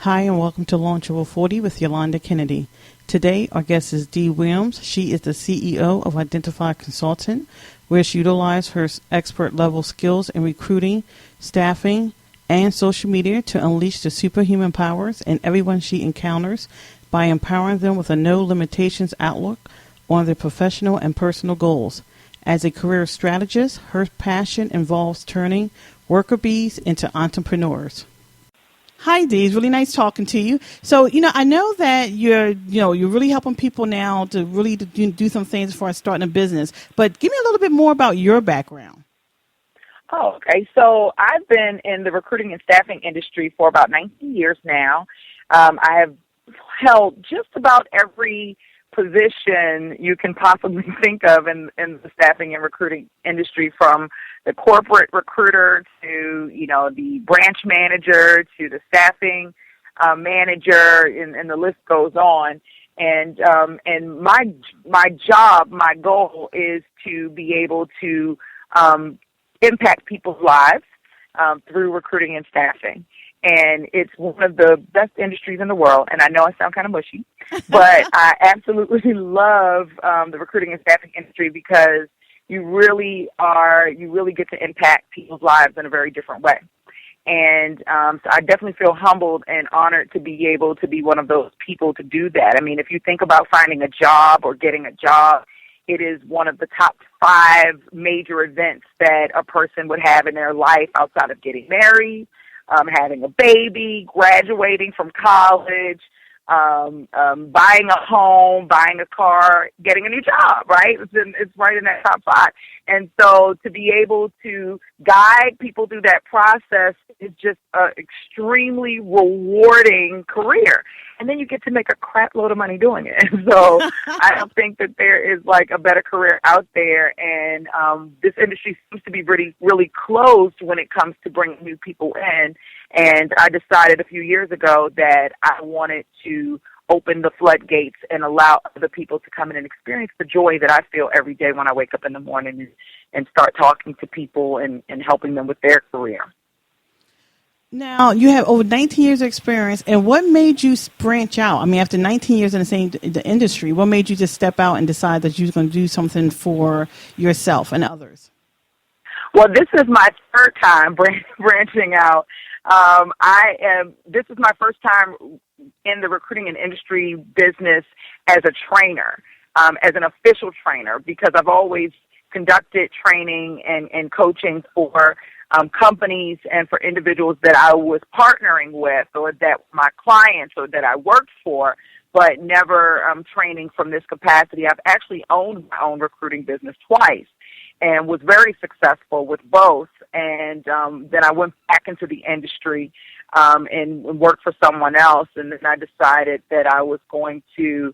Hi, and welcome to Launch Over 40 with Yolanda Kennedy. Today, our guest is Dee Williams. She is the CEO of Identify Consultant, where she utilizes her expert-level skills in recruiting, staffing, and social media to unleash the superhuman powers in everyone she encounters by empowering them with a no-limitations outlook on their professional and personal goals. As a career strategist, her passion involves turning worker bees into entrepreneurs. Hi, Dee. It's really nice talking to you. So, I know that you're really helping people now to really do some things as far as starting a business. But give me a little bit more about your background. Oh, okay. So I've been in the recruiting and staffing industry for about 19 years now. I have held just about every position you can possibly think of in the staffing and recruiting industry, from the corporate recruiter to, the branch manager to the staffing manager, and the list goes on. And my job, my goal is to be able to impact people's lives through recruiting and staffing. And it's one of the best industries in the world. And I know I sound kind of mushy, but I absolutely love the recruiting and staffing industry because you really get to impact people's lives in a very different way. And so I definitely feel humbled and honored to be able to be one of those people to do that. I mean, if you think about finding a job or getting a job, it is one of the top 5 major events that a person would have in their life outside of getting married, having a baby, graduating from college, buying a home, buying a car, getting a new job, right? It's right in that top 5. And so to be able to guide people through that process is just an extremely rewarding career. And then you get to make a crap load of money doing it. So I don't think that there is like a better career out there. And this industry seems to be really, really closed when it comes to bringing new people in. And I decided a few years ago that I wanted to open the floodgates and allow other people to come in and experience the joy that I feel every day when I wake up in the morning and start talking to people and helping them with their career. Now, you have over 19 years of experience, and what made you branch out? I mean, after 19 years in the industry, what made you just step out and decide that you were going to do something for yourself and others? Well, this is my third time branching out. This is my first time in the recruiting and industry business as a trainer, as an official trainer, because I've always conducted training and coaching for companies and for individuals that I was partnering with or that my clients or that I worked for, but never training from this capacity. I've actually owned my own recruiting business twice and was very successful with both. And then I went back into the industry and worked for someone else, and then I decided that I was going to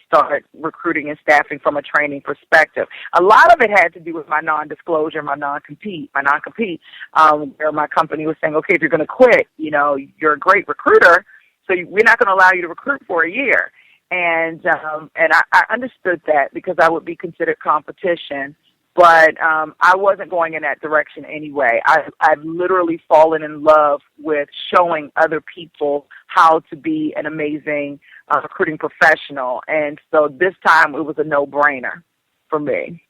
start recruiting and staffing from a training perspective. A lot of it had to do with my non-disclosure, my non-compete, where my company was saying, okay, if you're going to quit, you're a great recruiter, so we're not going to allow you to recruit for a year. And I understood that because I would be considered competition. But I wasn't going in that direction anyway. I've literally fallen in love with showing other people how to be an amazing recruiting professional. And so this time it was a no-brainer for me.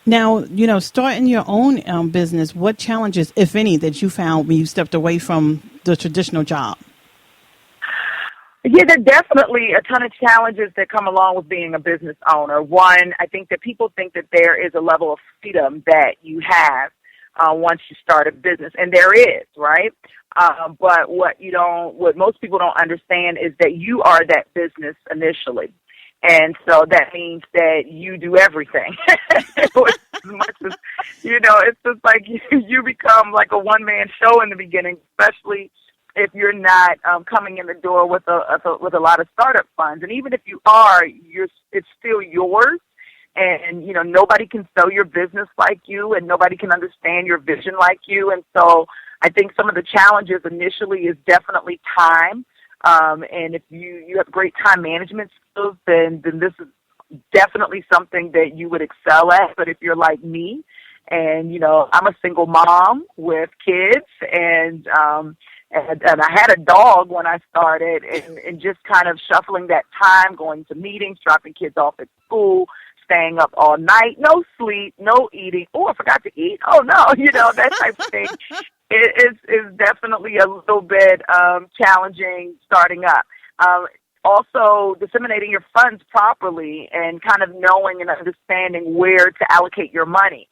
Now, starting your own business, what challenges, if any, that you found when you stepped away from the traditional job? Yeah, there are definitely a ton of challenges that come along with being a business owner. One, I think that people think that there is a level of freedom that you have once you start a business, and there is, right? But what most people don't understand is that you are that business initially. And so that means that you do everything. As much as, it's just like you become like a one-man show in the beginning, especially if you're not coming in the door with a lot of startup funds. And even if you are, it's still yours. And, nobody can sell your business like you, and nobody can understand your vision like you. And so I think some of the challenges initially is definitely time. And if you have great time management skills, then this is definitely something that you would excel at. But if you're like me, and, I'm a single mom with kids, and, And I had a dog when I started, and just kind of shuffling that time, going to meetings, dropping kids off at school, staying up all night, no sleep, no eating. Oh, I forgot to eat. Oh no, that type of thing. It is definitely a little bit challenging starting up. Also, disseminating your funds properly and kind of knowing and understanding where to allocate your money.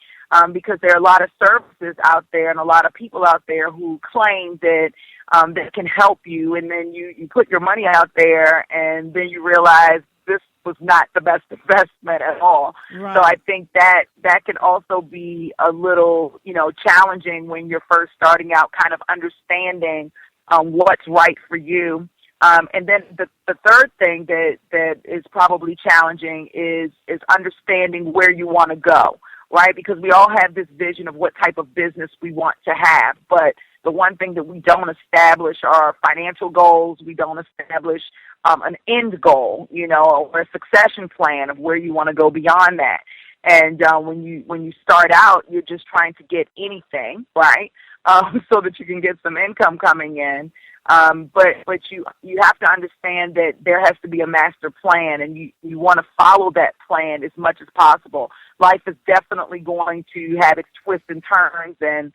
Because there are a lot of services out there and a lot of people out there who claim that that can help you, and then you put your money out there, and then you realize this was not the best investment at all. Right. So I think that can also be a little, challenging when you're first starting out, kind of understanding what's right for you. And then the third thing that is probably challenging is understanding where you want to go, right? Because we all have this vision of what type of business we want to have, but the one thing that we don't establish are financial goals. We don't establish an end goal, or a succession plan of where you want to go beyond that. And when you start out, you're just trying to get anything, right, so that you can get some income coming in. But you have to understand that there has to be a master plan, and you want to follow that plan as much as possible. Life is definitely going to have its twists and turns, and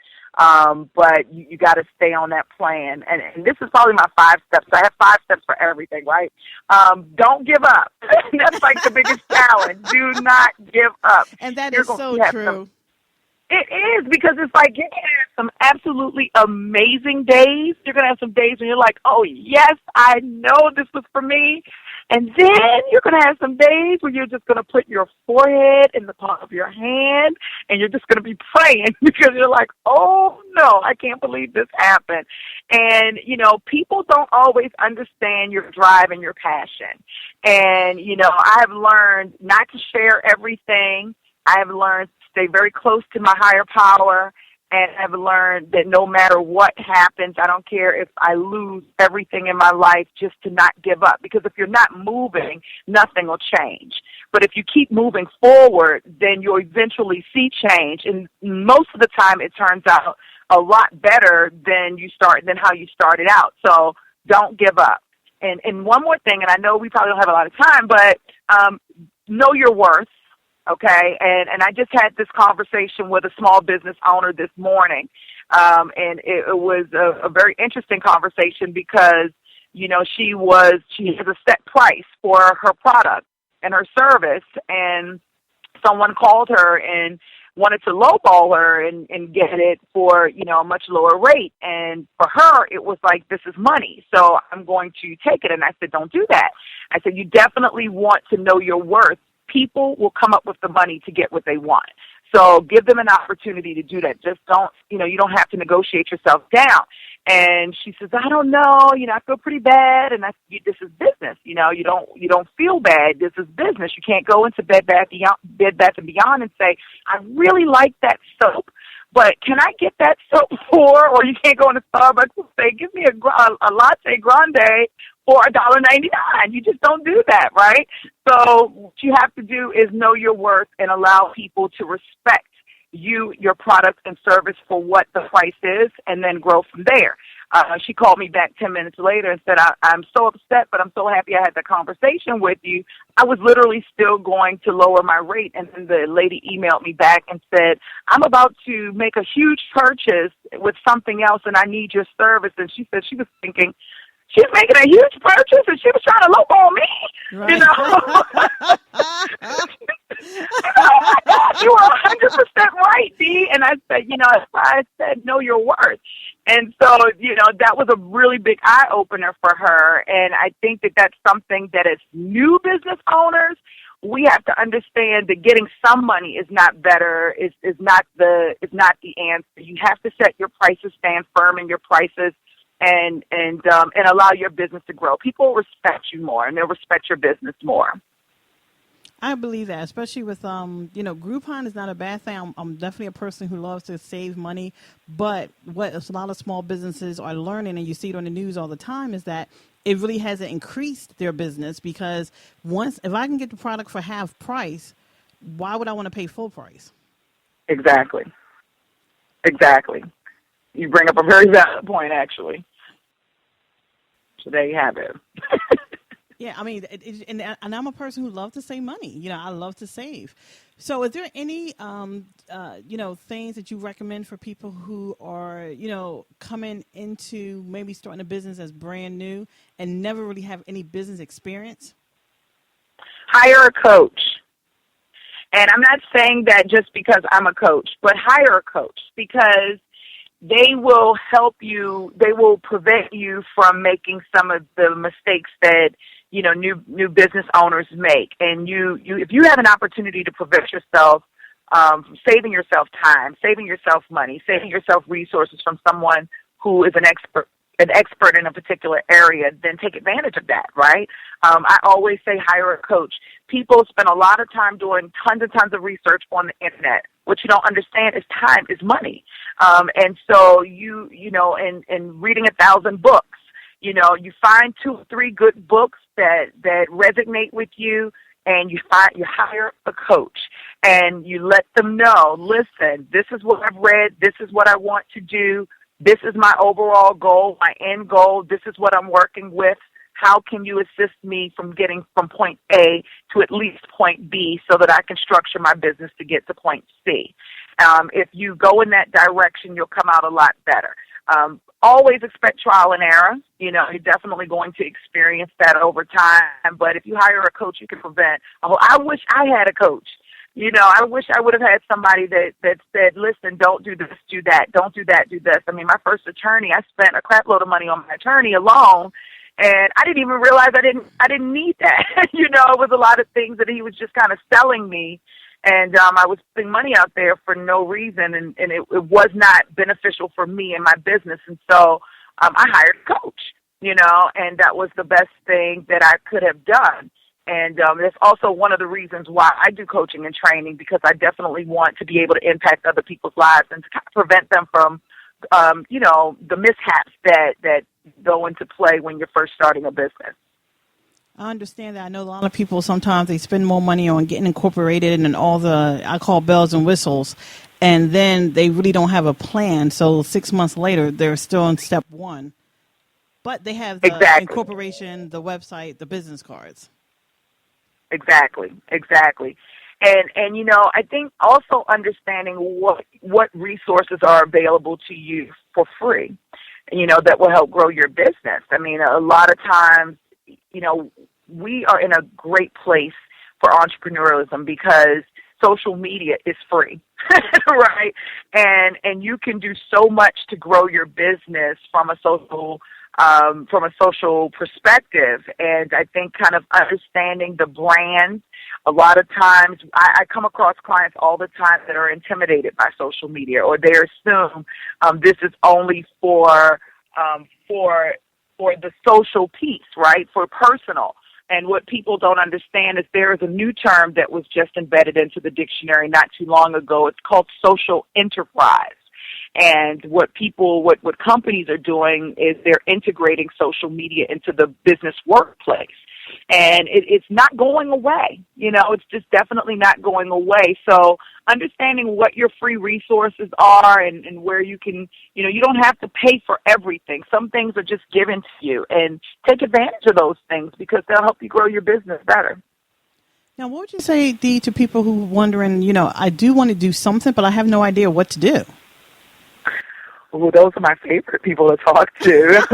but you got to stay on that plan. And this is probably my 5 steps. I have 5 steps for everything, right? Don't give up. That's like the biggest challenge. Do not give up. And that is so true. It is, because it's like you're going to have some absolutely amazing days. You're going to have some days when you're like, oh, yes, I know this was for me. And then you're going to have some days where you're just going to put your forehead in the palm of your hand, and you're just going to be praying because you're like, oh, no, I can't believe this happened. And, people don't always understand your drive and your passion. And, I have learned not to share everything. I have learned to stay very close to my higher power, and I've learned that no matter what happens, I don't care if I lose everything in my life, just to not give up. Because if you're not moving, nothing will change. But if you keep moving forward, then you'll eventually see change. And most of the time, it turns out a lot better than how you started out. So don't give up. And one more thing, and I know we probably don't have a lot of time, but know your worth. Okay, and I just had this conversation with a small business owner this morning, and it was a very interesting conversation because, she has a set price for her product and her service, and someone called her and wanted to lowball her and get it for, a much lower rate. And for her, it was like, this is money, so I'm going to take it. And I said, don't do that. I said, you definitely want to know your worth. People will come up with the money to get what they want. So give them an opportunity to do that. Just don't, you don't have to negotiate yourself down. And she says, I don't know, I feel pretty bad. And this is business. You don't feel bad. This is business. You can't go into Bed Bath and Beyond and say, I really like that soap, but can I get that soap or you can't go into Starbucks and say, give me a latte grande for $1.99. You just don't do that, right? So what you have to do is know your worth and allow people to respect you, your product and service for what the price is, and then grow from there. She called me back 10 minutes later and said, I'm so upset, but I'm so happy I had the conversation with you. I was literally still going to lower my rate, and then the lady emailed me back and said, I'm about to make a huge purchase with something else, and I need your service. And she said she was thinking, she's making a huge purchase, and she was trying to lowball me. Right. Oh my God, you are 100% right, Dee. And I said, I said, know your worth. And so, that was a really big eye-opener for her. And I think that that's something that as new business owners, we have to understand that getting some money is not better, is not the answer. You have to set your prices, stand firm in your prices, and allow your business to grow. People respect you more, and they'll respect your business more. I believe that, especially with, Groupon is not a bad thing. I'm definitely a person who loves to save money. But what a lot of small businesses are learning, and you see it on the news all the time, is that it really hasn't increased their business, because if I can get the product for half price, why would I want to pay full price? Exactly. You bring up a very valid point, actually. So there you have it. Yeah, I mean, and I'm a person who loves to save money. I love to save. So, is there any, things that you recommend for people who are, coming into maybe starting a business as brand new and never really have any business experience? Hire a coach. And I'm not saying that just because I'm a coach, but hire a coach because they will help you. They will prevent you from making some of the mistakes that new business owners make. And if you have an opportunity to prevent yourself from saving yourself time, saving yourself money, saving yourself resources from someone who is an expert in a particular area, then take advantage of that, right? I always say hire a coach. People spend a lot of time doing tons and tons of research on the internet. What you don't understand is time is money. And so in reading 1,000 books, you find 2 or 3 good books that resonate with you, and you hire a coach, and you let them know, listen, this is what I've read, this is what I want to do, this is my overall goal, my end goal, this is what I'm working with. How can you assist me from getting from point A to at least point B so that I can structure my business to get to point C? If you go in that direction, you'll come out a lot better. Always expect trial and error. You're definitely going to experience that over time. But if you hire a coach, you can prevent. I wish I had a coach. I wish I would have had somebody that said, listen, don't do this, do that, don't do that, do this. I mean, my first attorney, I spent a crap load of money on my attorney alone, and I didn't even realize I didn't need that. It was a lot of things that he was just kind of selling me. And I was putting money out there for no reason, and it was not beneficial for me and my business. And so I hired a coach, and that was the best thing that I could have done. And that's also one of the reasons why I do coaching and training, because I definitely want to be able to impact other people's lives and to kind of prevent them from, the mishaps that go into play when you're first starting a business. I understand that. I know a lot of people, sometimes they spend more money on getting incorporated and all the, I call bells and whistles, and then they really don't have a plan. So 6 months later, they're still in step 1. But they have the incorporation, the website, the business cards. Exactly. And I think also understanding what resources are available to you for free, that will help grow your business. I mean, a lot of times, we are in a great place for entrepreneurialism because social media is free, right? And you can do so much to grow your business from a social perspective. And I think kind of understanding the brand. A lot of times I come across clients all the time that are intimidated by social media, or they assume this is only for the social piece, right, for personal. And what people don't understand is there is a new term that was just embedded into the dictionary not too long ago. It's called social enterprise. And what companies are doing is they're integrating social media into the business workplace. And it's not going away. It's just definitely not going away. So understanding what your free resources are and where you can, you don't have to pay for everything. Some things are just given to you, and take advantage of those things because they'll help you grow your business better. Now, what would you say, Dee, to people who are wondering, I do want to do something, but I have no idea what to do? Well, those are my favorite people to talk to.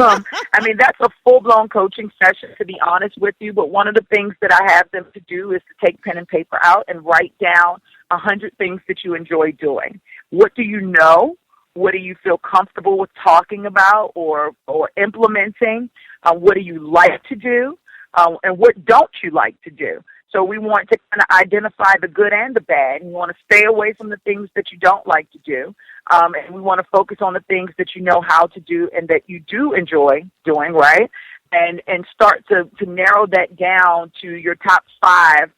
I mean, that's a full-blown coaching session, to be honest with you. But one of the things that I have them to do is to take pen and paper out and write down 100 things that you enjoy doing. What do you know? What do you feel comfortable with talking about or implementing? What do you like to do? And what don't you like to do? So we want to kind of identify the good and the bad. We want to stay away from the things that you don't like to do. And we want to focus on the things that you know how to do and that you do enjoy doing, right? And start to narrow that down to your top 5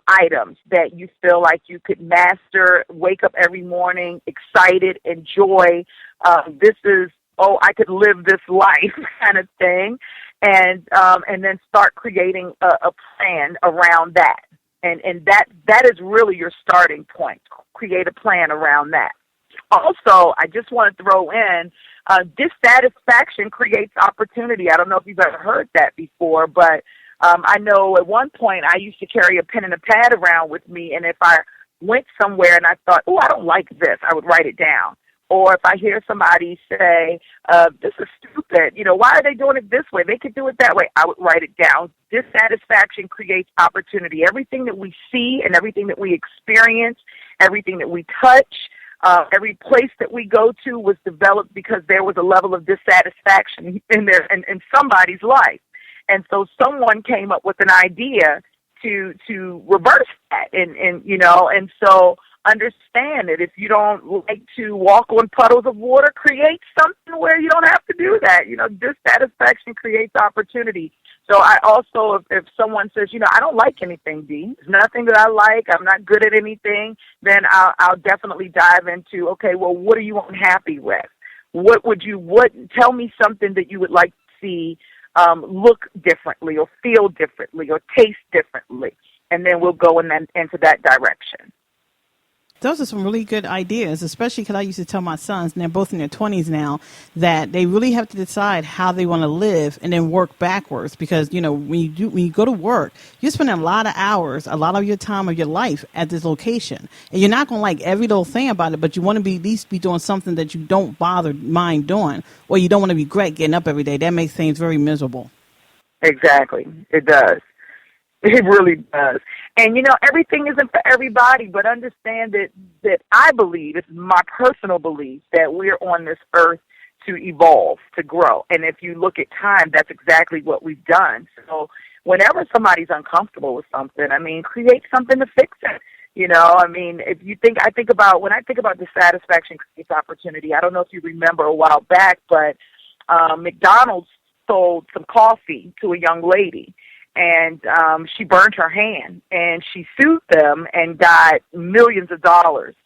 items that you feel like you could master, wake up every morning excited, enjoy. This is, I could live this life kind of thing. And then start creating a plan around that. And that is really your starting point. Create a plan around that. Also, I just want to throw in, Dissatisfaction creates opportunity. I don't know if you've ever heard that before, but I know at one point I used to carry a pen and a pad around with me, and if I went somewhere and I thought, oh, I don't like this, I would write it down. Or if I hear somebody say, this is stupid, why are they doing it this way? They could do it that way. I would write it down. Dissatisfaction creates opportunity. Everything that we see and everything that we experience, everything that we touch, every place that we go to was developed because there was a level of dissatisfaction in somebody's life. And so someone came up with an idea to reverse that. And so understand that if you don't like to walk on puddles of water, create something where you don't have to do that. Dissatisfaction creates opportunity. So I also, if someone says, I don't like anything, Dee, there's nothing that I like, I'm not good at anything, then I'll definitely dive into, okay, well, what are you unhappy with? Tell me something that you would like to see look differently or feel differently or taste differently, and then we'll go into that direction. Those are some really good ideas, especially because I used to tell my sons, and they're both in their 20s now, that they really have to decide how they want to live and then work backwards. Because, when you go to work, you're spending a lot of hours, a lot of your time of your life at this location. And you're not going to like every little thing about it, but you want to at least be doing something that you don't mind doing, or you don't want to regret getting up every day. That makes things very miserable. Exactly. It does. It really does. And, everything isn't for everybody, but understand that I believe, it's my personal belief, that we're on this earth to evolve, to grow. And if you look at time, that's exactly what we've done. So whenever somebody's uncomfortable with something, create something to fix it. If you think, when I think about dissatisfaction creates opportunity, I don't know if you remember a while back, but McDonald's sold some coffee to a young lady. And she burned her hand, and she sued them and got millions of dollars.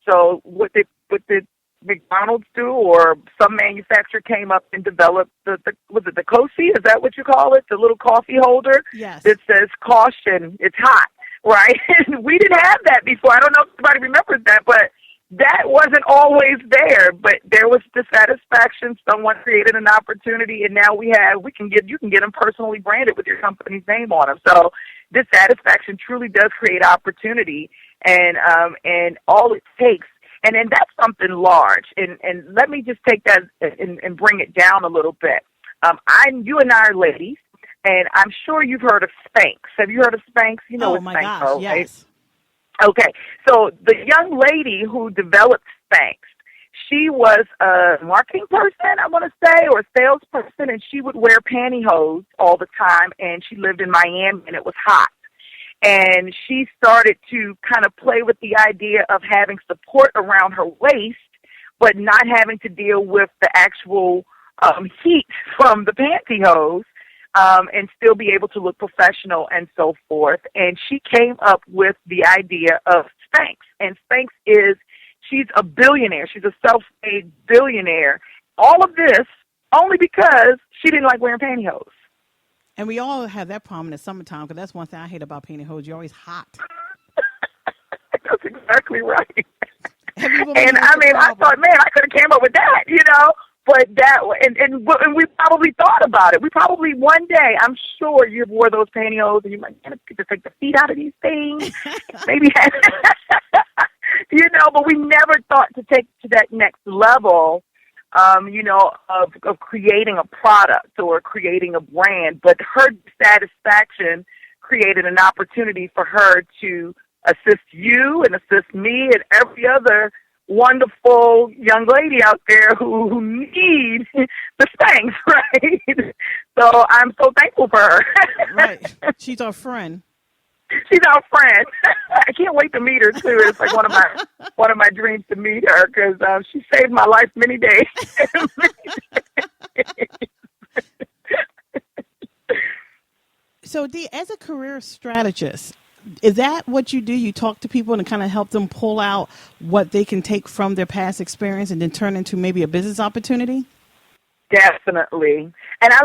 So what did McDonald's do, or some manufacturer came up and developed was it the Coffee? Is that what you call it? The little coffee holder? Yes. That says, caution, it's hot, right? And we didn't have that before. I don't know if anybody remembers that, but that wasn't always there, but there was dissatisfaction. Someone created an opportunity, and now you can get them personally branded with your company's name on them. So dissatisfaction truly does create opportunity, and all it takes, and then that's something large. And let me just take that and bring it down a little bit. You and I are ladies, and I'm sure you've heard of Spanx. Have you heard of Spanx? You know what Spanx gosh, is, yes. Right? Okay, so the young lady who developed Spanx, she was a marketing person, I want to say, or a salesperson, and she would wear pantyhose all the time, and she lived in Miami, and it was hot. And she started to kind of play with the idea of having support around her waist, but not having to deal with the actual heat from the pantyhose. And still be able to look professional and so forth. And she came up with the idea of Spanx. And Spanx she's a billionaire. She's a self-made billionaire. All of this only because she didn't like wearing pantyhose. And we all have that problem in the summertime, because that's one thing I hate about pantyhose. You're always hot. That's exactly right. And I thought, man, I could have came up with that, But and we probably thought about it. We probably one day, I'm sure you wore those pantyhose, and you might just take the feet out of these things. Maybe, but we never thought to take to that next level, of creating a product or creating a brand. But her satisfaction created an opportunity for her to assist you and assist me and every other wonderful young lady out there who need the Spanx, right? So I'm so thankful for her. Right. She's our friend. She's our friend. I can't wait to meet her too. It's like one of my dreams to meet her, because she saved my life many days. So, Dee, as a career strategist, is that what you do? You talk to people and kind of help them pull out what they can take from their past experience and then turn into maybe a business opportunity? Definitely. And I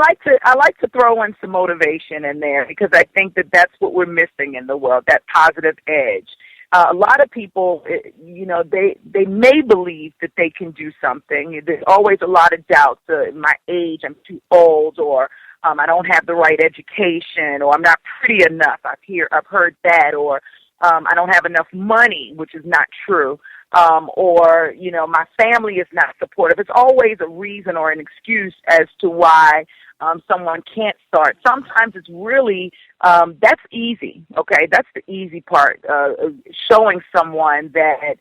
like to throw in some motivation in there, because I think that that's what we're missing in the world, that positive edge. A lot of people, they may believe that they can do something. There's always a lot of doubts. My age, I'm too old, or I don't have the right education, or I'm not pretty enough. I've heard that, or I don't have enough money, which is not true. Or my family is not supportive. It's always a reason or an excuse as to why someone can't start. Sometimes it's really, that's easy, okay? That's the easy part, showing someone that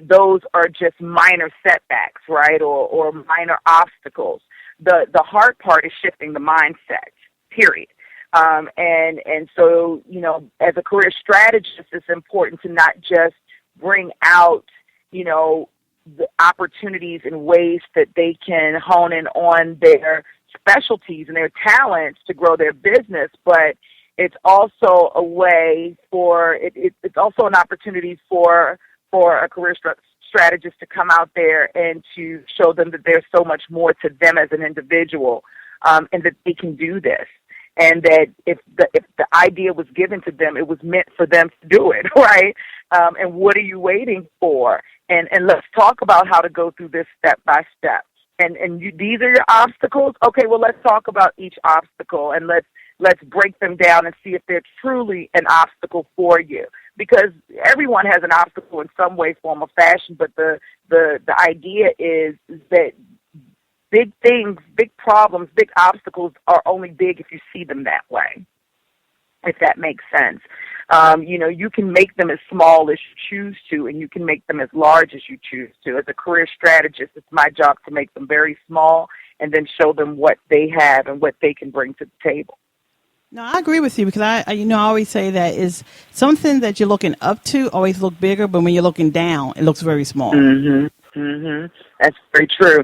those are just minor setbacks, right, or minor obstacles. The hard part is shifting the mindset, period. And so, as a career strategist, it's important to not just bring out, the opportunities and ways that they can hone in on their specialties and their talents to grow their business, but it's also a way for it's also an opportunity for a career strategist to come out there and to show them that there's so much more to them as an individual, and that they can do this. And that if the idea was given to them, it was meant for them to do it, right? And what are you waiting for? And let's talk about how to go through this step by step. And these are your obstacles. Okay, well, let's talk about each obstacle, and let's break them down and see if they're truly an obstacle for you. Because everyone has an obstacle in some way, form, or fashion. But the idea is that big things, big problems, big obstacles are only big if you see them that way, if that makes sense. You can make them as small as you choose to, and you can make them as large as you choose to. As a career strategist, it's my job to make them very small and then show them what they have and what they can bring to the table. No, I agree with you, because I always say that is something that you're looking up to always look bigger, but when you're looking down, it looks very small. Mm-hmm. Mm-hmm. That's very true.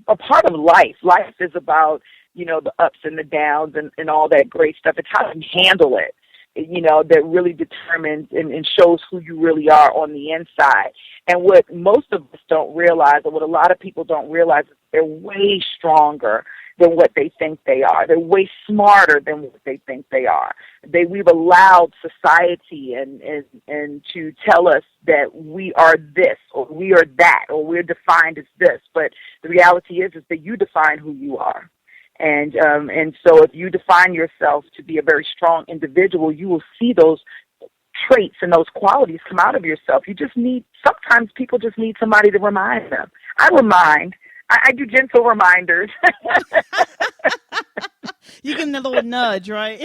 A part of life is about, the ups and the downs and all that great stuff. It's how you handle it, that really determines and shows who you really are on the inside. And what most of us don't realize, or what a lot of people don't realize, is they're way stronger than what they think they are. They're way smarter than what they think they are. We've allowed society and to tell us that we are this, or we are that, or we're defined as this. But the reality is that you define who you are. And so if you define yourself to be a very strong individual, you will see those traits and those qualities come out of yourself. Sometimes people just need somebody to remind them. I do gentle reminders. You give them a little nudge, right?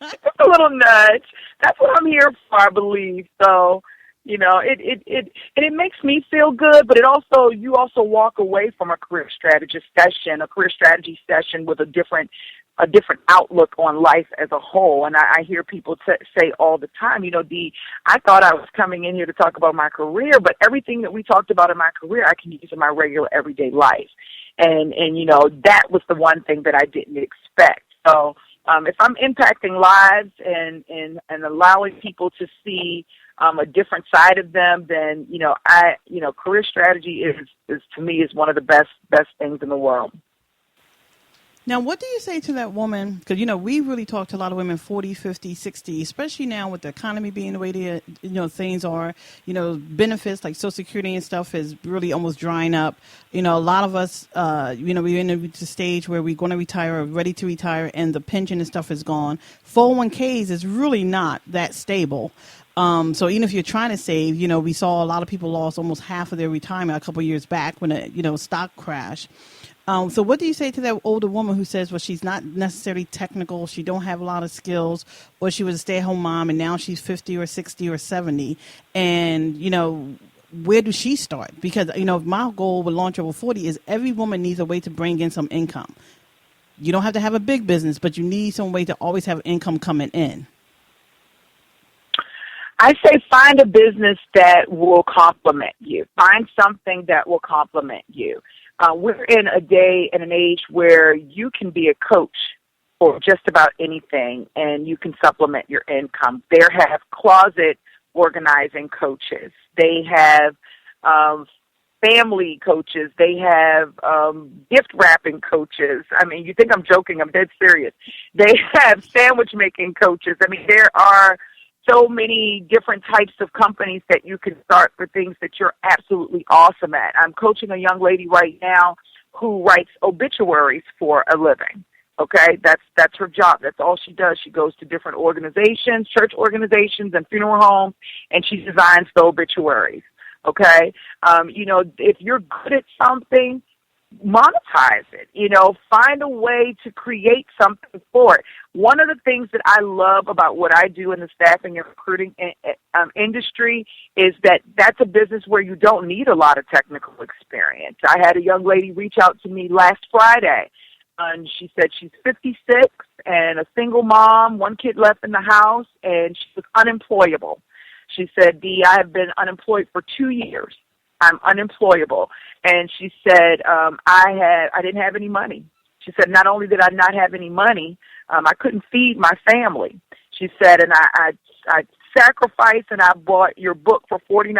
Just a little nudge. That's what I'm here for, I believe. So, it makes me feel good, but you also walk away from a career strategy session with a different outlook on life as a whole. And I hear people say all the time, Dee, I thought I was coming in here to talk about my career, but everything that we talked about in my career, I can use in my regular everyday life. And that was the one thing that I didn't expect. So if I'm impacting lives and allowing people to see a different side of them, then, career strategy is to me is one of the best things in the world. Now, what do you say to that woman? Because, we really talk to a lot of women 40, 50, 60, especially now with the economy being the way things are. Benefits like Social Security and stuff is really almost drying up. A lot of us, we're in the stage where we're going to retire or ready to retire, and the pension and stuff is gone. 401ks is really not that stable. So even if you're trying to save, we saw a lot of people lost almost half of their retirement a couple of years back when a stock crash. So what do you say to that older woman who says, well, she's not necessarily technical, she don't have a lot of skills, or she was a stay-at-home mom and now she's 50 or 60 or 70, and, where does she start? Because, my goal with Launch Over 40 is every woman needs a way to bring in some income. You don't have to have a big business, but you need some way to always have income coming in. I say find a business that will complement you. Find something that will complement you. We're in a day and an age where you can be a coach for just about anything, and you can supplement your income. They have closet organizing coaches. They have family coaches. They have gift wrapping coaches. I mean, you think I'm joking. I'm dead serious. They have sandwich making coaches. I mean, there are so many different types of companies that you can start for things that you're absolutely awesome at. I'm coaching a young lady right now who writes obituaries for a living. Okay, that's her job. That's all she does. She goes to different organizations, church organizations, and funeral homes, and she designs the obituaries. Okay, if you're good at something, monetize it. Find a way to create something for it. One of the things that I love about what I do in the staffing and recruiting industry is that that's a business where you don't need a lot of technical experience. I had a young lady reach out to me last Friday, and she said she's 56 and a single mom, one kid left in the house, and she was unemployable. She said, Dee, I have been unemployed for 2 years. I'm unemployable. And she said, I didn't have any money. She said, not only did I not have any money, I couldn't feed my family. She said, and I sacrificed and I bought your book for $49.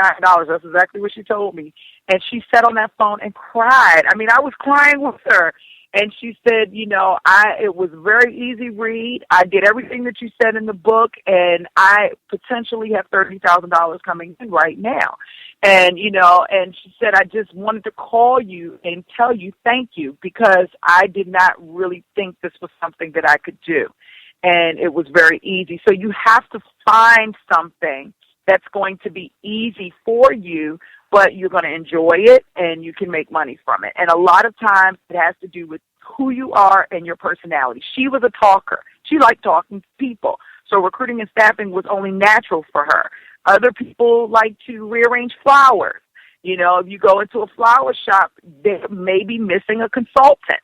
That's exactly what she told me. And she sat on that phone and cried. I mean, I was crying with her. And she said, it was a very easy read. I did everything that you said in the book, and I potentially have $30,000 coming in right now. And, and she said, I just wanted to call you and tell you thank you, because I did not really think this was something that I could do. And it was very easy. So you have to find something that's going to be easy for you, but you're going to enjoy it and you can make money from it. And a lot of times it has to do with who you are and your personality. She was a talker. She liked talking to people. So recruiting and staffing was only natural for her. Other people like to rearrange flowers. If you go into a flower shop, they may be missing a consultant.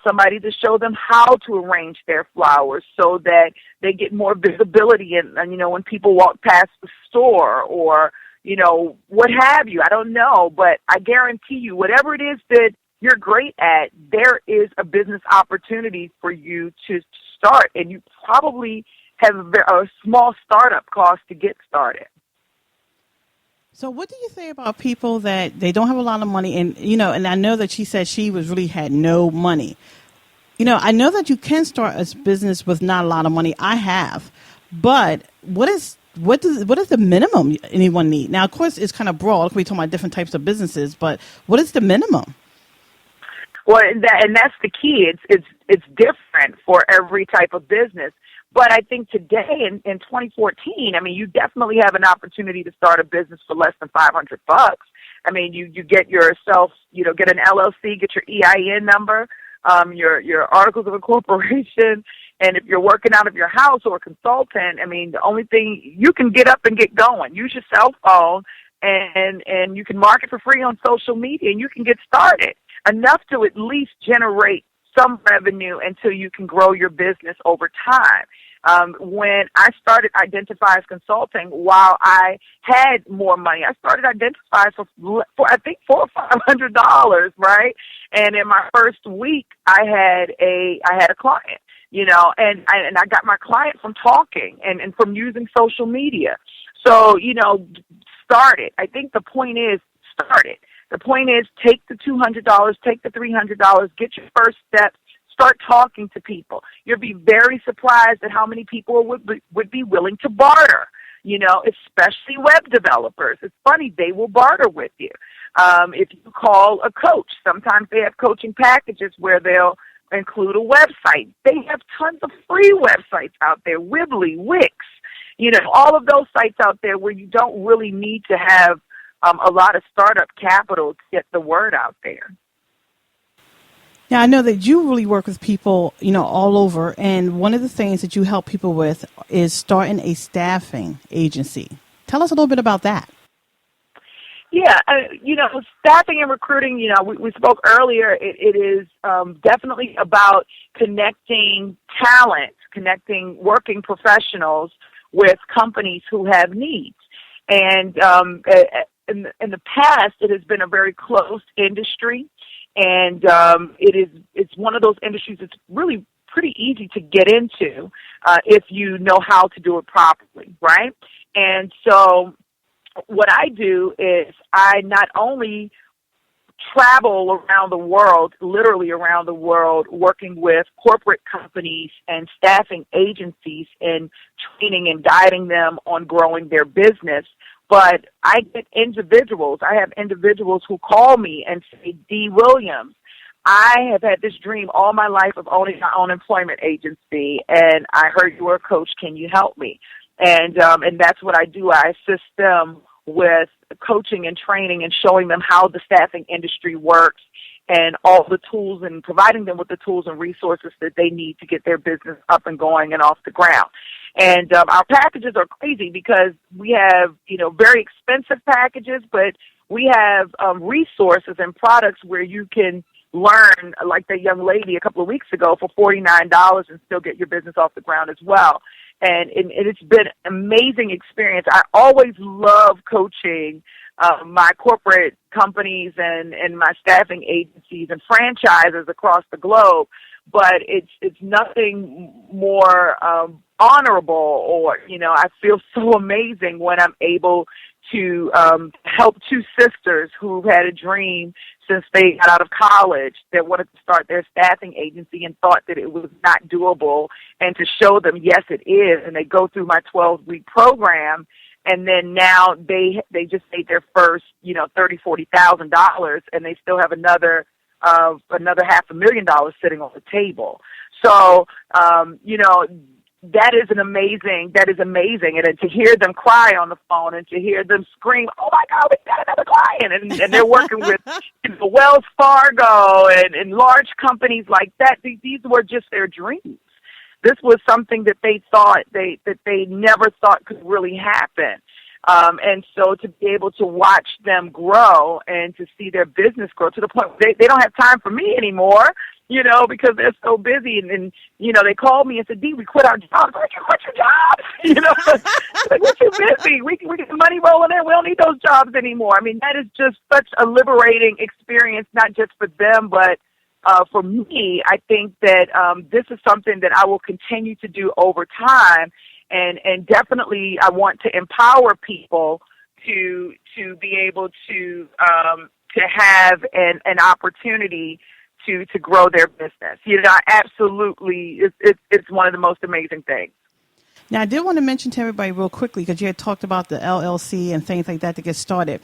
Somebody to show them how to arrange their flowers so that they get more visibility and when people walk past the store or, what have you. I don't know, but I guarantee you, whatever it is that you're great at, there is a business opportunity for you to start, and you probably have a small startup cost to get started. So what do you say about people that they don't have a lot of money and, and I know that she said she really had no money. I know that you can start a business with not a lot of money. I have. But what does the minimum anyone need? Now, of course, it's kind of broad. We're talking about different types of businesses, but what is the minimum? Well, and that's the key. It's different for every type of business. But I think today in 2014, I mean, you definitely have an opportunity to start a business for less than $500. I mean, you get yourself, get an LLC, get your EIN number, your articles of incorporation, and if you're working out of your house or a consultant, I mean, the only thing, you can get up and get going. Use your cell phone, and you can market for free on social media, and you can get started. Enough to at least generate some revenue until you can grow your business over time. When I started Identify as Consulting, while I had more money, I started Identify for I think $400 or $500, right? And in my first week, I had a client, and I got my client from talking and from using social media. So, start it. I think the point is start it. The point is take the $200, take the $300, get your first steps, start talking to people. You'll be very surprised at how many people would be willing to barter, especially web developers. It's funny, they will barter with you. If you call a coach, sometimes they have coaching packages where they'll include a website. They have tons of free websites out there, Wibbly, Wix, all of those sites out there where you don't really need to have a lot of startup capital to get the word out there. Now, I know that you really work with people, all over, and one of the things that you help people with is starting a staffing agency. Tell us a little bit about that. Yeah, staffing and recruiting, we spoke earlier, it is definitely about connecting talent, connecting working professionals with companies who have needs. And in the past, it has been a very closed industry, and it's one of those industries that's really pretty easy to get into if you know how to do it properly, right? And so what I do is I not only travel around the world, literally around the world, working with corporate companies and staffing agencies and training and guiding them on growing their business. But I get individuals. I have individuals who call me and say, Dee Williams, I have had this dream all my life of owning my own employment agency, and I heard you were a coach. Can you help me? And that's what I do. I assist them with coaching and training and showing them how the staffing industry works and all the tools, and providing them with the tools and resources that they need to get their business up and going and off the ground. And our packages are crazy because we have, very expensive packages, but we have resources and products where you can learn, like that young lady a couple of weeks ago, for $49 and still get your business off the ground as well. And it's been an amazing experience. I always love coaching my corporate companies and my staffing agencies and franchises across the globe, but it's nothing more honorable, or I feel so amazing when I'm able to help two sisters who've had a dream since they got out of college that wanted to start their staffing agency and thought that it was not doable, and to show them, yes, it is. And they go through my 12-week program, and then now they just made their first, $30,000-$40,000, and they still have another $500,000 sitting on the table. So, that is amazing. And to hear them cry on the phone and to hear them scream, oh my God, we got another client. And they're working with Wells Fargo and large companies like that. These were just their dreams. This was something that they thought that they never thought could really happen. And so to be able to watch them grow and to see their business grow to the point where they don't have time for me anymore, because they're so busy. And they called me and said, Dee, we quit our jobs. Where'd you quit your job? Like, we're too busy. We get the money rolling in. We don't need those jobs anymore. I mean, that is just such a liberating experience, not just for them, but for me. I think that this is something that I will continue to do over time. And definitely I want to empower people to be able to have an opportunity to grow their business. Absolutely, it's one of the most amazing things. Now, I did want to mention to everybody real quickly, because you had talked about the LLC and things like that to get started.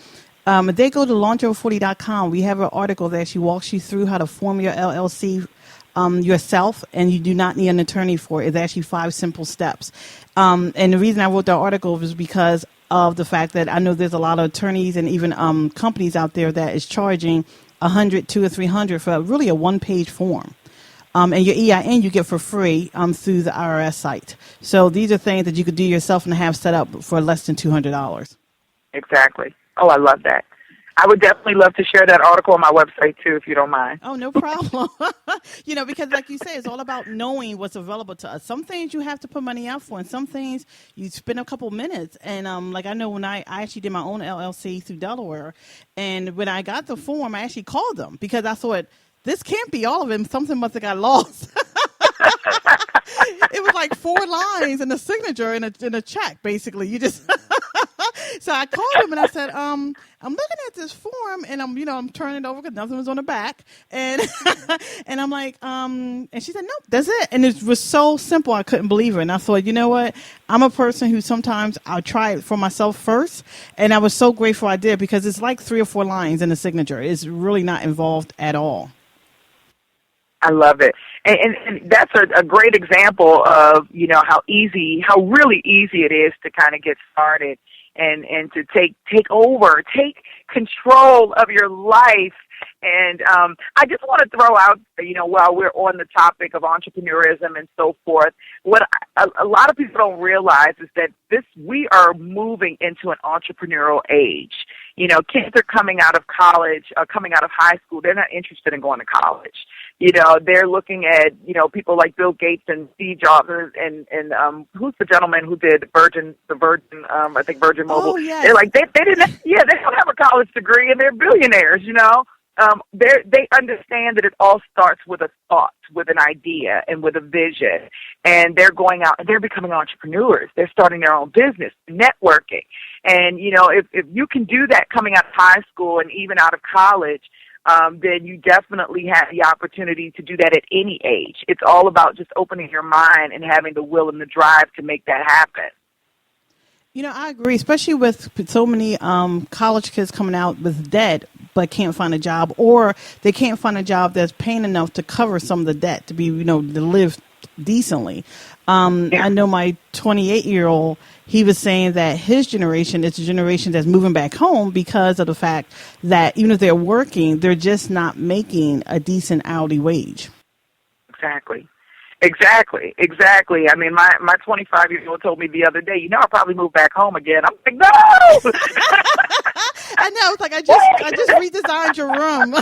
If they go to launchover40.com, we have an article that actually walks you through how to form your LLC yourself, and you do not need an attorney for it. It's actually 5 simple steps. And the reason I wrote that article was because of the fact that I know there's a lot of attorneys and even companies out there that is charging $100, $200, or $300 for really a 1-page form. And your EIN you get for free through the IRS site. So these are things that you could do yourself and have set up for less than $200. Exactly. Oh, I love that. I would definitely love to share that article on my website, too, if you don't mind. Oh, no problem. Because like you say, it's all about knowing what's available to us. Some things you have to put money out for, and some things you spend a couple minutes. And like I know when I actually did my own LLC through Delaware, and when I got the form, I actually called them because I thought, this can't be all of it. Something must have got lost. It was like 4 lines and a signature and a check, basically. You just... So I called him and I said, I'm looking at this form and I'm turning it over because nothing was on the back. And and I'm like, and she said, nope, that's it. And it was so simple. I couldn't believe it. And I thought, you know what? I'm a person who sometimes I'll try it for myself first. And I was so grateful I did because it's like 3 or 4 lines in the signature. It's really not involved at all. I love it. And that's a great example of, how really easy it is to kind of get started and to take control of your life. And I just want to throw out, while we're on the topic of entrepreneurism and so forth, what a lot of people don't realize is that we are moving into an entrepreneurial age. Kids are coming out of college, coming out of high school. They're not interested in going to college. They're looking at, people like Bill Gates and Steve Jobs and who's the gentleman who did Virgin Mobile. Oh, yes. They're like, they don't have a college degree and they're billionaires, They understand that it all starts with a thought, with an idea, and with a vision. And they're going out and they're becoming entrepreneurs. They're starting their own business, networking. And, if you can do that coming out of high school and even out of college, then you definitely have the opportunity to do that at any age. It's all about just opening your mind and having the will and the drive to make that happen. I agree, especially with so many college kids coming out with debt but can't find a job, or they can't find a job that's paying enough to cover some of the debt to be, to live decently. I know my 28-year-old, he was saying that his generation is a generation that's moving back home because of the fact that even if they're working, they're just not making a decent hourly wage. Exactly. I mean, my 25-year-old told me the other day, I'll probably move back home again. I'm like, no! I know. It's like, I just redesigned your room.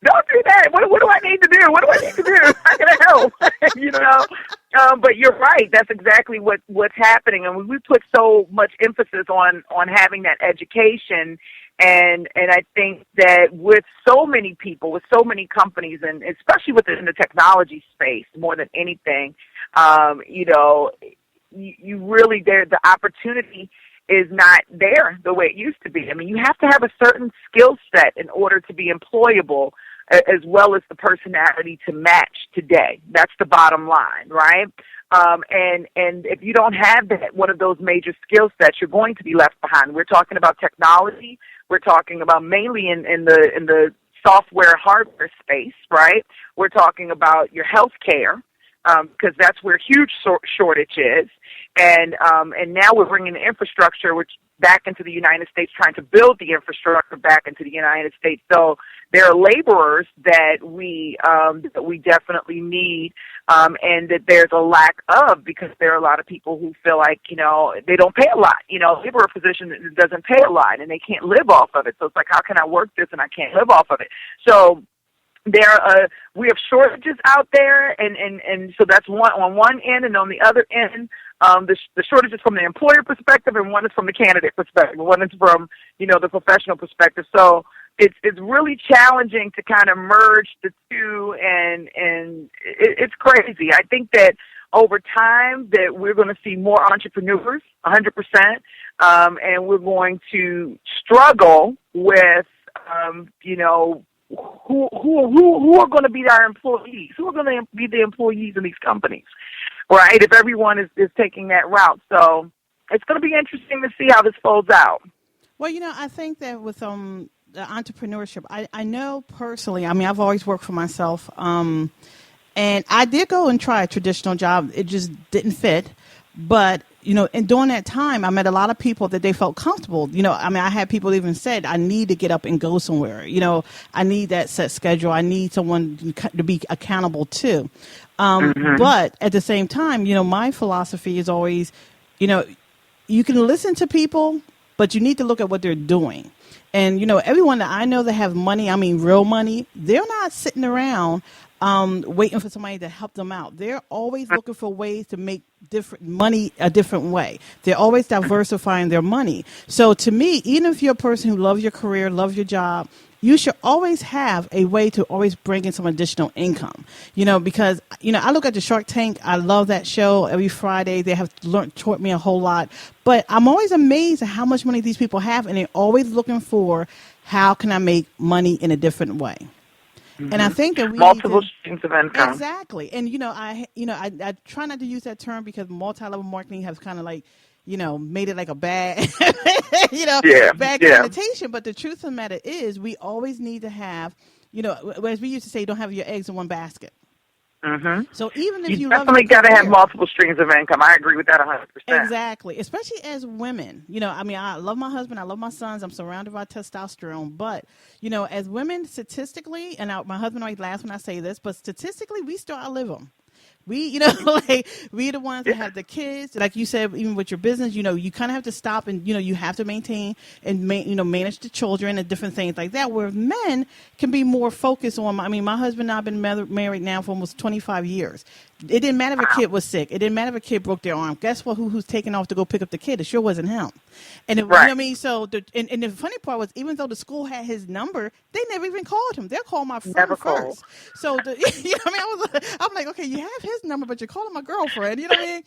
Don't do that. What do I need to do? How can I help? But you're right. That's exactly what's happening. And we put so much emphasis on having that education. And I think that with so many people, with so many companies, and especially within the technology space more than anything, you really, the opportunity is not there the way it used to be. I mean, you have to have a certain skill set in order to be employable, as well as the personality to match today. That's the bottom line, right? And if you don't have one of those major skill sets, you're going to be left behind. We're talking about technology. We're talking about mainly in the software hardware space, right? We're talking about your health care, because that's where huge shortage is. And now we're bringing the infrastructure back into the United States, trying to build the infrastructure back into the United States. So there are laborers that we definitely need, and that there's a lack of, because there are a lot of people who feel like, they don't pay a lot. Laborer position doesn't pay a lot, and they can't live off of it. So it's like, how can I work this and I can't live off of it? So we have shortages out there, and so that's on one end, and on the other end, the shortages from the employer perspective, and one is from the candidate perspective, one is from the professional perspective. So it's really challenging to kind of merge the two, and it's crazy. I think that over time that we're going to see more entrepreneurs, 100%, and we're going to struggle with who are going to be our employees? Who are going to be the employees in these companies, right? If everyone is taking that route. So it's going to be interesting to see how this folds out. Well, I think that with the entrepreneurship, I know personally, I mean, I've always worked for myself, and I did go and try a traditional job. It just didn't fit. But, and during that time, I met a lot of people that they felt comfortable. I had people even said, I need to get up and go somewhere. I need that set schedule. I need someone to be accountable to. But at the same time, my philosophy is always, you can listen to people, but you need to look at what they're doing. And, everyone that I know that have money, I mean, real money, they're not sitting around waiting for somebody to help them out. They're always looking for ways to make different money a different way. They're always diversifying their money. So to me, even if you're a person who loves your career, loves your job, you should always have a way to always bring in some additional income, because, I look at the Shark Tank. I love that show every Friday. They have taught me a whole lot, but I'm always amazed at how much money these people have. And they're always looking for, how can I make money in a different way? And I think that we multiple streams of income. Exactly. And, I try not to use that term because multi-level marketing has kind of like, made it like a bad, bad connotation. But the truth of the matter is we always need to have, as we used to say, don't have your eggs in one basket. So even if you definitely got to have multiple streams of income. I agree with that 100%. Exactly, especially as women. I love my husband, I love my sons. I'm surrounded by testosterone, but as women, statistically, and my husband always laughs when I say this, but statistically, we still outlive them. We, we the ones that have the kids. Like you said, even with your business, you kind of have to stop and, you have to maintain and, manage the children and different things like that, where men can be more focused on, my husband and I have been married now for almost 25 years. It didn't matter if a kid was sick. It didn't matter if a kid broke their arm. Guess what? Who's taking off to go pick up the kid? It sure wasn't him. And you know what I mean? So, and the funny part was, even though the school had his number, they never even called him. They'll call my friend first. So, you know what I mean? I'm like, okay, you have his number, but you're calling my girlfriend. You know what I mean?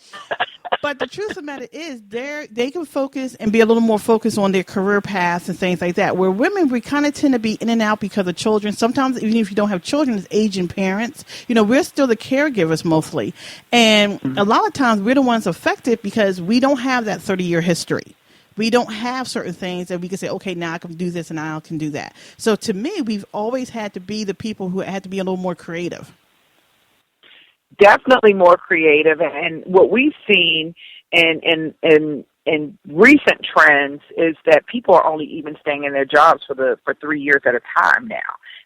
But the truth of the matter is, they can focus and be a little more focused on their career paths and things like that. Where women, we kind of tend to be in and out because of children. Sometimes, even if you don't have children, as aging parents, you know, we're still the caregivers mostly. And a lot of times, we're the ones affected because we don't have that 30-year history. We don't have certain things that we can say, okay, now I can do this and now I can do that. So to me, we've always had to be the people who had to be a little more creative. Definitely more creative, and what we've seen in recent trends is that people are only even staying in their jobs for 3 years at a time now.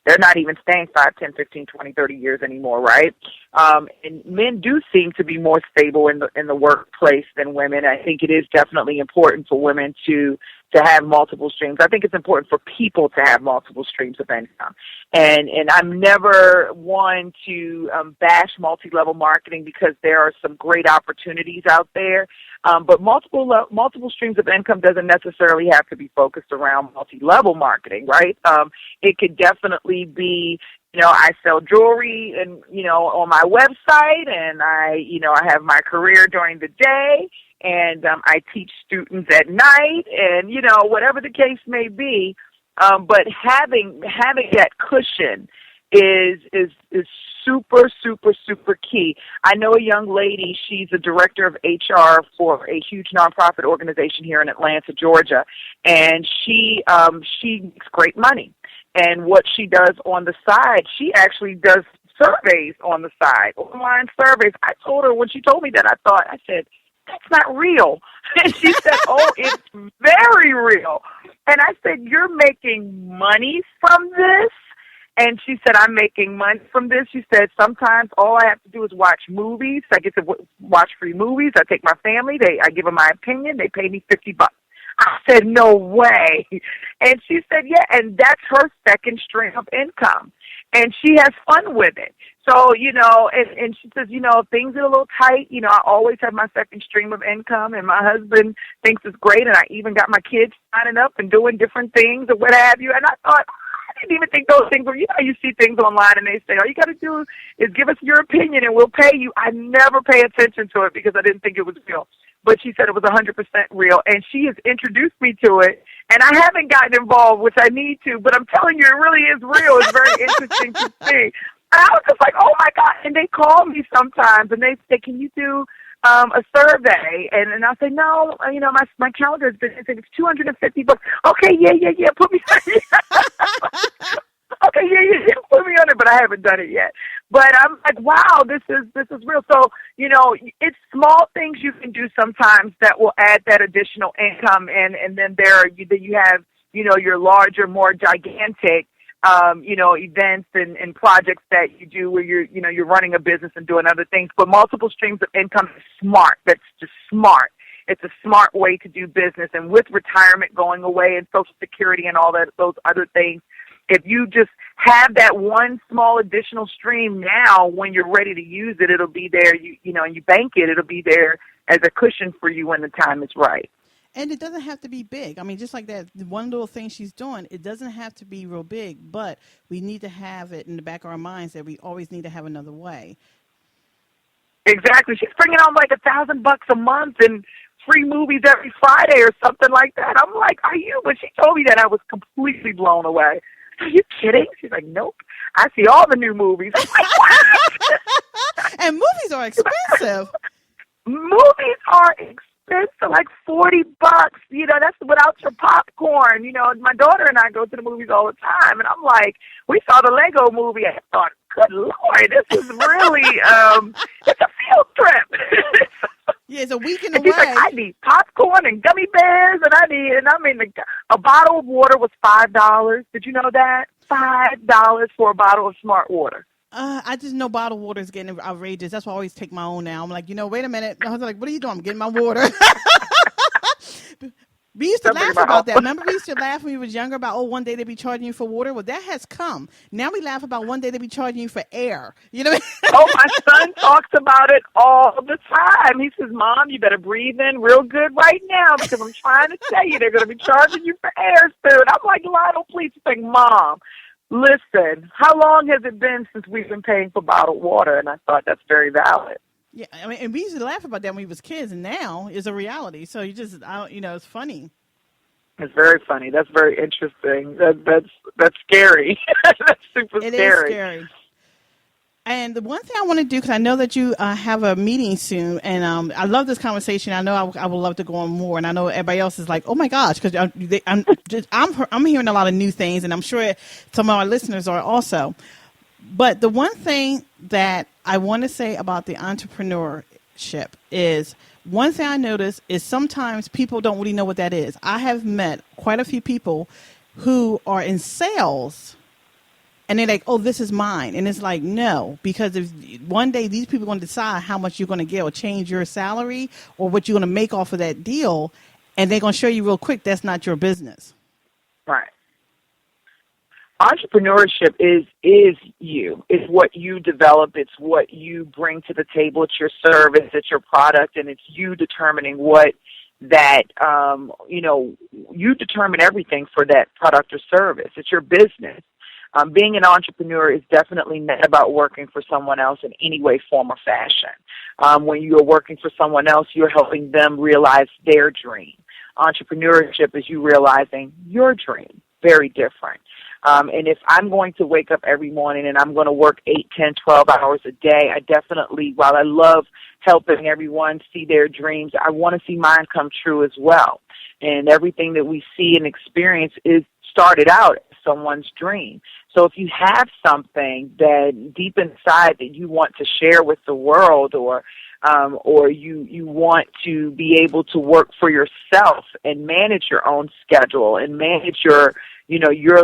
They're not even staying 5, 10, 15, 20, 30 years anymore, right? And men do seem to be more stable in the workplace than women. I think it is definitely important for women to have multiple streams. I think it's important for people to have multiple streams of income. And I'm never one to bash multi-level marketing because there are some great opportunities out there. But multiple streams of income doesn't necessarily have to be focused around multi-level marketing, right? It could definitely be, you know, I sell jewelry and, you know, on my website, and I have my career during the day, and I teach students at night, and, you know, whatever the case may be. But having that cushion is super, super, super key. I know a young lady, she's a director of HR for a huge nonprofit organization here in Atlanta, Georgia, and she makes great money. And what she does on the side, she actually does surveys on the side, online surveys. I told her, when she told me that, I said, that's not real. And she said, oh, it's very real. And I said, you're making money from this? And she said, I'm making money from this. She said, sometimes all I have to do is watch movies. I get to watch free movies. I take my family. I give them my opinion. They pay me $50. I said, no way. And she said, yeah, and that's her second stream of income. And she has fun with it. So, you know, and she says, you know, if things are a little tight, you know, I always have my second stream of income, and my husband thinks it's great, and I even got my kids signing up and doing different things or what have you. And I thought, I didn't even think those things were, you know, you see things online and they say, all you got to do is give us your opinion and we'll pay you. I never pay attention to it because I didn't think it was real. But she said it was 100% real, and she has introduced me to it, and I haven't gotten involved, which I need to, but I'm telling you, it really is real. It's very interesting to see. And I was just like, oh, my God. And they call me sometimes, and they say, can you do a survey? And I'll say, no, you know, my calendar has been, it's $250. Okay, yeah, put me okay, yeah, put me on it, but I haven't done it yet. But I'm like, wow, this is real. So, you know, it's small things you can do sometimes that will add that additional income, and then you have, you know, your larger, more gigantic, you know, events and projects that you do where you're running a business and doing other things. But multiple streams of income is smart. That's just smart. It's a smart way to do business. And with retirement going away and Social Security and all that, those other things, if you just have that one small additional stream now, when you're ready to use it, it'll be there. You know, and you bank it, it'll be there as a cushion for you when the time is right. And it doesn't have to be big. I mean, just like that, one little thing she's doing, it doesn't have to be real big, but we need to have it in the back of our minds that we always need to have another way. Exactly. She's bringing on like $1,000 a month and free movies every Friday or something like that. I'm like, are you? When she told me that, I was completely blown away. Are you kidding? She's like, nope. I see all the new movies. I'm like, what? And movies are expensive. Movies are expensive, like $40. You know, that's without your popcorn. You know, my daughter and I go to the movies all the time, and I'm like, we saw the Lego movie. I thought, good Lord, this is really, it's a field trip. Yeah, it's a weekend away. She's like, I need popcorn and gummy bears, and a bottle of water was $5. Did you know that? $5 for a bottle of smart water. I just know bottled water is getting outrageous. That's why I always take my own now. I'm like, wait a minute. I was like, what are you doing? I'm getting my water. We used to laugh about that. Remember, we used to laugh when we was younger about, one day they'd be charging you for water. Well, that has come. Now we laugh about one day they'd be charging you for air. You know what I mean? Oh, my son talks about it all the time. He says, Mom, you better breathe in real good right now because I'm trying to tell you they're going to be charging you for air soon. I'm like, Lionel, please think, Mom, listen, how long has it been since we've been paying for bottled water? And I thought that's very valid. Yeah, I mean, and we used to laugh about that when we was kids, and now it's a reality. So it's funny. It's very funny. That's very interesting. That's scary. That's super scary. It is scary. And the one thing I want to do, because I know that you have a meeting soon, and I love this conversation. I know I would love to go on more, and I know everybody else is like, oh my gosh, because I'm hearing a lot of new things, and I'm sure some of our listeners are also. But the one thing that I want to say about the entrepreneurship is, one thing I notice is sometimes people don't really know what that is. I have met quite a few people who are in sales, and they're like, oh, this is mine. And it's like, no, because if one day these people are going to decide how much you're going to get or change your salary or what you're going to make off of that deal, and they're going to show you real quick that's not your business. Right. Entrepreneurship is you. It's what you develop. It's what you bring to the table. It's your service. It's your product, and it's you determining what that, you determine everything for that product or service. It's your business. Being an entrepreneur is definitely not about working for someone else in any way, form, or fashion. When you're working for someone else, you're helping them realize their dream. Entrepreneurship is you realizing your dream. Very different. And if I'm going to wake up every morning and I'm going to work 8, 10, 12 hours a day, I definitely, while I love helping everyone see their dreams, I want to see mine come true as well. And everything that we see and experience is started out as someone's dream. So if you have something that deep inside that you want to share with the world, or you want to be able to work for yourself and manage your own schedule and manage your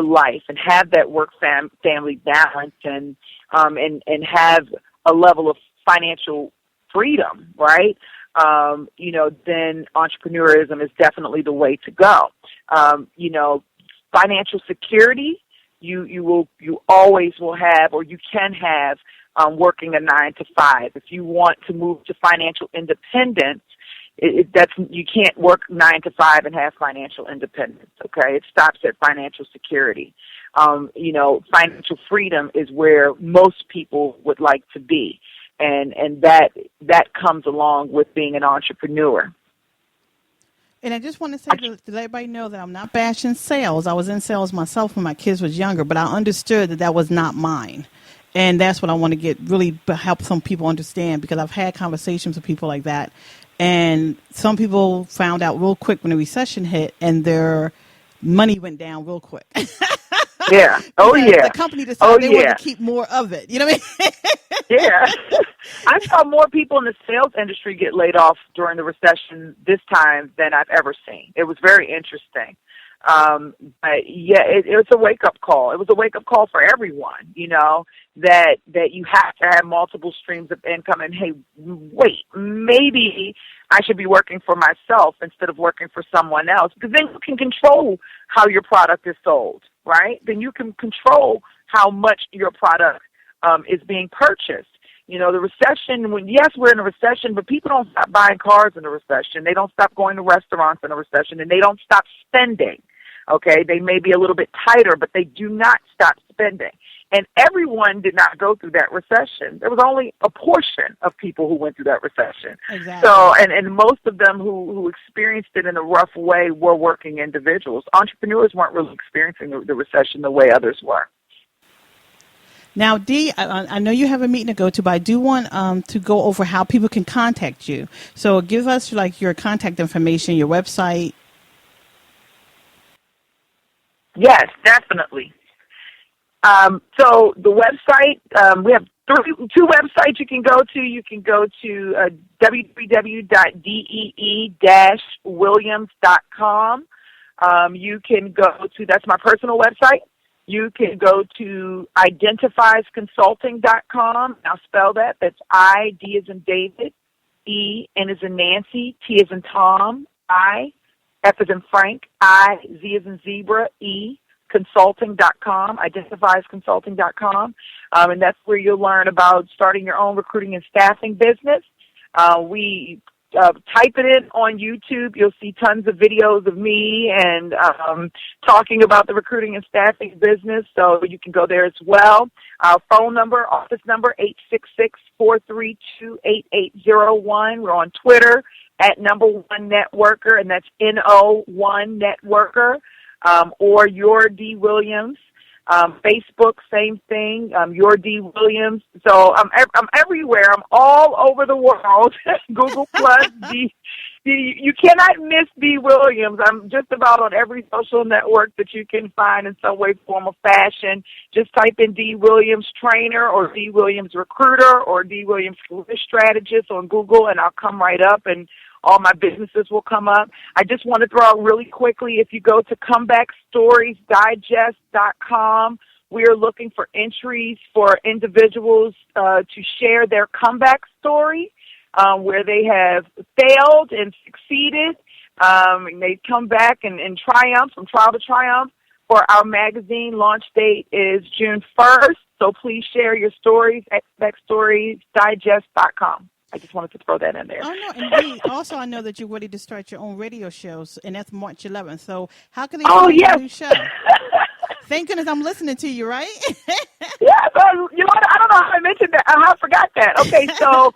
life and have that work family balance and have a level of financial freedom, right? Then entrepreneurism is definitely the way to go. Financial security, you always will have, or you can have, working a 9 to 5. If you want to move to financial independence, you can't work 9 to 5 and have financial independence. Okay, it stops at financial security. Financial freedom is where most people would like to be, and that comes along with being an entrepreneur. And I just want to say to let everybody know that I'm not bashing sales. I was in sales myself when my kids was younger, but I understood that was not mine. And that's what I want to help some people understand, because I've had conversations with people like that. And some people found out real quick when the recession hit and their money went down real quick. Yeah. Oh, yeah. The company decided they wanted to keep more of it. You know what I mean? Yeah. I saw more people in the sales industry get laid off during the recession this time than I've ever seen. It was very interesting. But yeah, it was a wake-up call. It was a wake-up call for everyone, that you have to have multiple streams of income. And, hey, wait, maybe I should be working for myself instead of working for someone else, because then you can control how your product is sold, right? Then you can control how much your product is being purchased. The recession, yes, we're in a recession, but people don't stop buying cars in a recession. They don't stop going to restaurants in a recession, and they don't stop spending. Okay, they may be a little bit tighter, but they do not stop spending. And everyone did not go through that recession. There was only a portion of people who went through that recession. Exactly. So, and most of them who experienced it in a rough way were working individuals. Entrepreneurs weren't really experiencing the recession the way others were. Now, Dee, I know you have a meeting to go to, but I do want to go over how people can contact you. So give us your contact information, your website. Yes, definitely. So the website, we have two websites you can go to. You can go to www.dee-williams.com. You can go to, that's my personal website. You can go to identifiesconsulting.com. I'll spell that. That's I, D as in David, E, N as in Nancy, T as in Tom, I, F as in Frank, I, Z as in zebra, E, consulting.com, identifiesconsulting.com. And that's where you'll learn about starting your own recruiting and staffing business. We type it in on YouTube. You'll see tons of videos of me and talking about the recruiting and staffing business, so you can go there as well. Our phone number, office number, 866-432-8801. We're on Twitter at #1 Networker, and that's NO1 Networker, or Your Dee Williams. Facebook, same thing. Your Dee Williams. So I'm everywhere. I'm all over the world. Google Plus. You cannot miss Dee Williams. I'm just about on every social network that you can find in some way, form, or fashion. Just type in Dee Williams Trainer or Dee Williams Recruiter or Dee Williams Career Strategist on Google, and I'll come right up, and all my businesses will come up. I just want to throw out really quickly, if you go to comebackstoriesdigest.com, we are looking for entries for individuals to share their comeback story, where they have failed and succeeded, and they come back and triumph, from trial to triumph. For our magazine, launch date is June 1st, so please share your stories at comebackstoriesdigest.com. I just wanted to throw that in there. Oh, no, indeed. Also, I know that you're ready to start your own radio shows, and that's March 11th. So how can they find your new show? Thank goodness I'm listening to you, right? Yeah, but you know what? I don't know how I mentioned that. I forgot that. Okay, so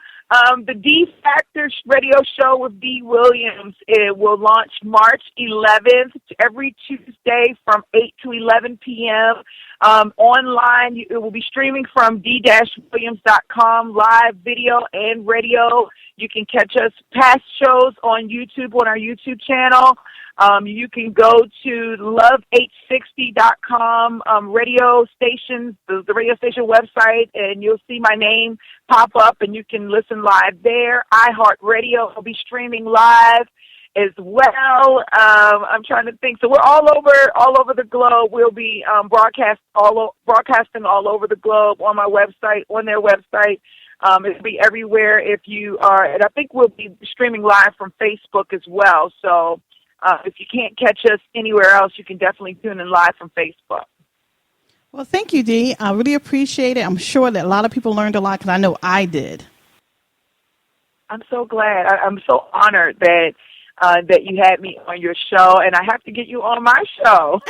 the D Factor radio show with Dee Williams, it will launch March 11th, every Tuesday from 8 to 11 p.m. Online. It will be streaming from d-williams.com, live video and radio. You can catch us past shows on YouTube, on our YouTube channel. You can go to love860.com radio stations, the radio station website, and you'll see my name pop up, and you can listen live there. iHeartRadio will be streaming live as well. I'm trying to think. So we're all over the globe. We'll be broadcasting all over the globe on my website, on their website. It'll be everywhere if you are, and I think we'll be streaming live from Facebook as well. So if you can't catch us anywhere else, you can definitely tune in live from Facebook. Well, thank you, Dee. I really appreciate it. I'm sure that a lot of people learned a lot, because I know I did. I'm so glad. I'm so honored that you had me on your show, and I have to get you on my show.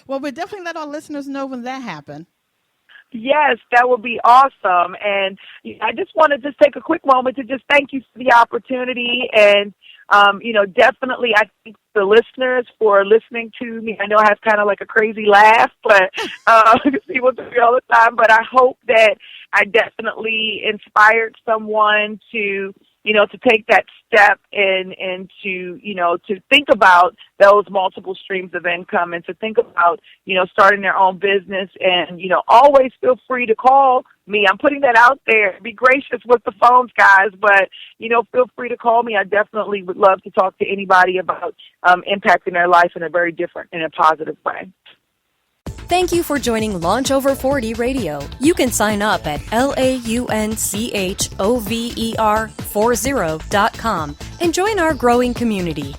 Well, we'll definitely let our listeners know when that happens. Yes, that would be awesome. And I just want to just take a quick moment to just thank you for the opportunity. And, definitely I thank the listeners for listening to me. I know I have kind of like a crazy laugh, but people do me all the time. But I hope that I definitely inspired someone to take that step and to think about those multiple streams of income, and to think about, starting their own business. And, always feel free to call me. I'm putting that out there. Be gracious with the phones, guys, but, feel free to call me. I definitely would love to talk to anybody about impacting their life in a very different and a positive way. Thank you for joining Launch Over 40 Radio. You can sign up at launchover40.com and join our growing community.